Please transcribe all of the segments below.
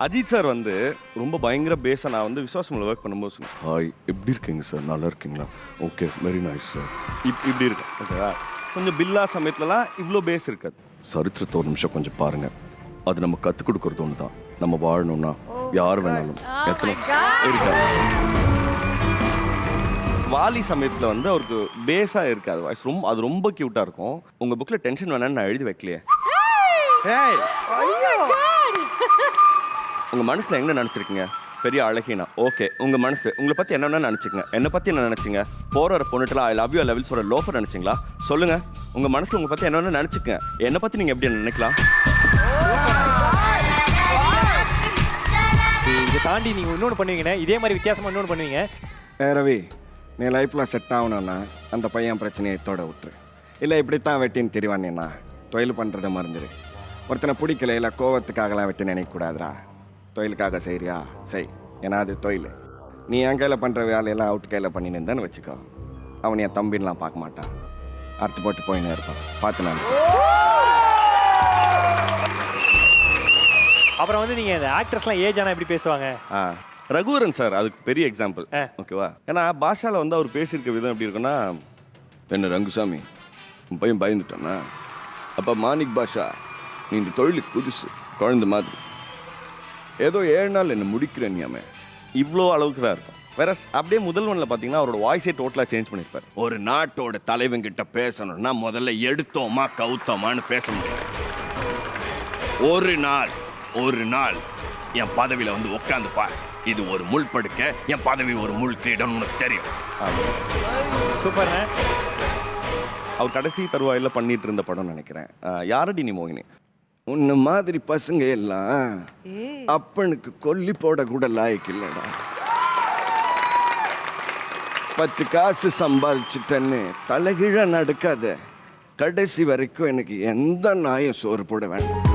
Ajith sir வந்து ரொம்ப பயங்கர பேஸாக நான் வந்து விஸ்வாசமில் ஒர்க் பண்ணும்போது சொன்னேன், ஹாய் எப்படி இருக்கீங்க சார், நல்லா இருக்கீங்களா, ஓகே வெரி நைஸ் சார், இப்படி இருக்கு ஓகேவா. கொஞ்சம் பில்லா சமயத்துலலாம் இவ்வளோ பேஸ் இருக்காது. சரித்திரத்தை ஒரு நிமிஷம் கொஞ்சம் பாருங்க, அது நம்ம கற்றுக் கொடுக்குறது ஒன்று தான். நம்ம வாழணும்னா யார் வேணாலும் எத்தனை இருக்காது. வாலி சமயத்தில் வந்து அவருக்கு பேஸாக இருக்காது வாய்ஸ், ரொம்ப அது ரொம்ப க்யூட்டாக இருக்கும். உங்கள் புக்கில் டென்ஷன் வேணான்னு நான் எழுதி வைக்கலையே. உங்கள் மனசில் என்ன நினச்சிருக்கீங்க, பெரிய அழகினா ஓகே, உங்கள் மனசு உங்களை பற்றி என்னென்ன நினச்சிங்க, என்னை பற்றி என்ன நினச்சிங்க, போகிற பொண்ணுட்டலாம் ஐ லவ் யூ லெவல்ஸ் ஒரு லோஃபர் நினச்சிங்களா சொல்லுங்கள். உங்கள் மனசில் உங்களை பற்றி என்னென்ன நினச்சிக்க, என்னை பற்றி நீங்கள் எப்படி நினைக்கலாம். இதை தாண்டி நீங்கள் இன்னொன்று பண்ணுவீங்கண்ணே, இதே மாதிரி வித்தியாசமாக இன்னொன்று பண்ணுவீங்க. ரவி, நீ லைஃப்பில் செட் ஆகணும்னா அந்த பையன் பிரச்சனையை தோட விட்டுரு. இல்லை இப்படித்தான் வெட்டின்னு தெரிவானேண்ணா தொழில் பண்ணுறதை மறந்துடு. ஒருத்தனை பிடிக்கல இல்லை கோவத்துக்காகலாம் வெட்டி நினைக்கக்கூடாதுரா. தொழிலுக்காக செய்கிறியா செய், ஏன்னா அது தொழில். நீ என் கையில் பண்ணுற வேலையெல்லாம் அவுட் கையில் பண்ணின்னு இருந்தான்னு வச்சுக்கோ, அவன் என் தம்பின்லாம் பார்க்க மாட்டான், அறுத்து போட்டு போயின்னு இருப்பான். பார்த்து நான் அப்புறம் வந்து நீங்கள் இந்த ஆக்ட்ரஸ்லாம் ஏஜ் ஆனால் எப்படி பேசுவாங்க. ரகுவரன் சார் அதுக்கு பெரிய எக்ஸாம்பிள் ஓகேவா. ஏன்னா பாஷாவில் வந்து அவர் பேசியிருக்க விதம் எப்படி இருக்குன்னா, என்ன ரங்குசாமி உன் பையன் பயந்துட்டானா, அப்போ மாணிக் பாஷா நீ இந்த தொழிலுக்கு புதுசு குழந்தை மாதிரி, ஏதோ 7 நாள் என்ன முடிக்கிறேன் நீ இவ்வளோ அளவுக்கு தான் இருக்கும். வேற அப்படியே முதல்வனில் பார்த்தீங்கன்னா அவரோட வாய்ஸே டோட்டலாக சேஞ்ச் பண்ணியிருப்பார். ஒரு நாட்டோட தலைவங்கிட்ட பேசணும்னா முதல்ல எடுத்தோமா கவுத்தோமான்னு பேச முடியும். ஒரு நாள் என் பதவியில் வந்து உட்காந்துப்பா, இது ஒரு முள் படுக்க, என் பதவி ஒரு முள் கிரீடம் உனக்கு தெரியும். சூப்பர். அவர் கடைசி தருவாயில் பண்ணிட்டு இருந்த படம் நினைக்கிறேன் யாரடி நீ மோகினி. உன்ன மாதிரி பசங்க எல்லாம் அப்பனுக்கு கொல்லி போட கூட லாய்க்கு இல்லடா. 10 காசு சம்பாதிச்சுட்டேன்னு தலைகீழ நடக்காத, கடைசி வரைக்கும் எனக்கு எந்த நாயும் சோறு போட வேண்டாம்.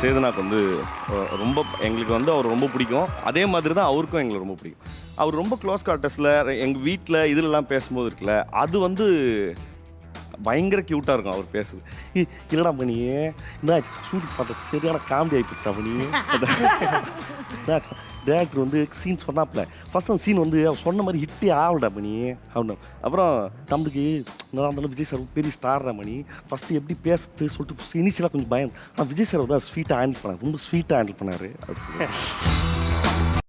சேதனாக்கு வந்து ரொம்ப எங்களுக்கு வந்து அவர் ரொம்ப பிடிக்கும். அதே மாதிரி தான் அவருக்கும் எங்களுக்கு ரொம்ப பிடிக்கும். அவர் ரொம்ப க்ளோஸ் குவார்ட்டர்ஸில் எங்கள் வீட்டில் இதிலெல்லாம் பேசும்போது இருக்குல்ல, அது வந்து பயங்கர க்யூட்டாக இருக்கும் அவர் பேசுது. இல்லைடா மணி என்ன ஷூட்டிங் பார்த்த சரியான காமெடி ஆகிப்போச்சுடா மணி. டேரக்டர் வந்து சீன் சொன்னாப்ல, ஃபர்ஸ்ட் அந்த சீன் வந்து அவர் சொன்ன மாதிரி ஹிட்டே ஆகலடா மணி அவனு. அப்புறம் நம்மளுக்கு நான் இருந்தாலும் விஜய் சார் பெரிய ஸ்டார்டா மணி, ஃபஸ்ட்டு எப்படி பேசுறது சொல்லிட்டு இனிஷியலாக கொஞ்சம் பயம், ஆனால் விஜய் சார் வந்து ஸ்வீட்டாக ஹேண்டில் பண்ணார், ரொம்ப ஸ்வீட்டாக ஹேண்டில் பண்ணார்.